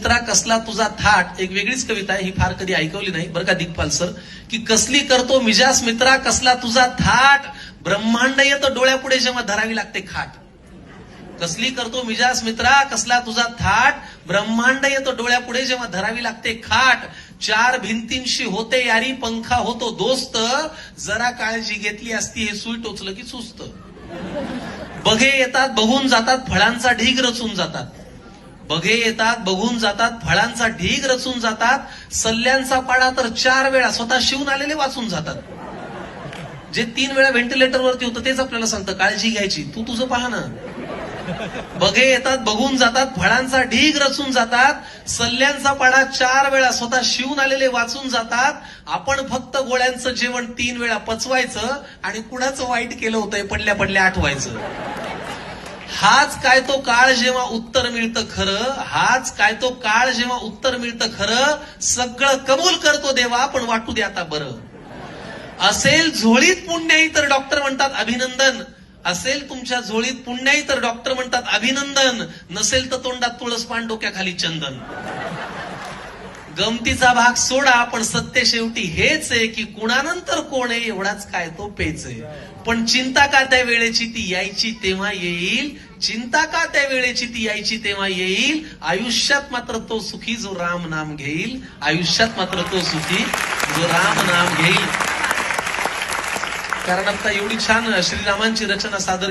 मित्रा कसला तुझा थाट, एक वेगळीच कविता आहे, ही फार कधी ऐकवली नाही बरं का दिग्पाल सर, की कसली करतो मिजास मित्रा कसला तुझा थाट, ब्रह्मांड येतं डोळ्यापुढे जेव्हा धरावी लागते खाट. कसली करतो मिजास मित्रा कसला तुझा थाट, ब्रह्मांड येतं डोळ्यापुढे जेव्हा धरावी लागते खाट. चार भिंतींशी होते यारी पंखा होतो दोस्त, जरा काळजी घेतली असती हे सुई टोचलं की सुस्त. बघे येतात बघून जातात फळांचा ढीग रचून जातात, बघे येतात बघून जातात फळांचा ढीग रचून जातात, सल्ल्यांचा पाडा तर 4 वेळा स्वतः शिवून आलेले वाचून जातात. जे 3 वेळा व्हेंटिलेटरवरती होतं तेच आपल्याला सांगतं काळजी घ्यायची, तू तुझं पहा ना. बघे येतात बघून जातात फळांचा ढीग रचून जातात, सल्ल्यांचा पाडा 4 वेळा स्वतः शिवून आलेले वाचून जातात. आपण फक्त गोळ्यांचं जेवण 3 वेळा पचवायचं आणि कुणाचं वाईट केलं होतंय पडल्या पडल्या आठवायचं. हाच काय तो काळ जेव्हा उत्तर मिळतं खरं, हाच काय तो काळ जेव्हा उत्तर मिळतं खरं, सगळं कबूल करतो देवा पण वाटू दे आता बरं. असेल झोळीत पुण्याई तर डॉक्टर म्हणतात अभिनंदन, असेल तुमच्या झोळीत पुण्याई तर डॉक्टर म्हणतात अभिनंदन, नसेल तर तोंडात तुळस पान डोक्याखाली चंदन. गमतीचा भाग सोडा पण सत्य शेवटी हेच आहे की कुणानंतर कोण आहे एवढाच काय तो पेच आहे. पण चिंता का त्या वेळेची ती यायची तेव्हा येईल, चिंता का त्या वेळेची ती यायची तेव्हा येईल. आयुष्यात मात्र तो सुखी जो राम नाम घेईल, आयुष्यात मात्र तो सुखी जो राम नाम घेईल. कारण आता एवढी छान श्रीरामांची रचना सादर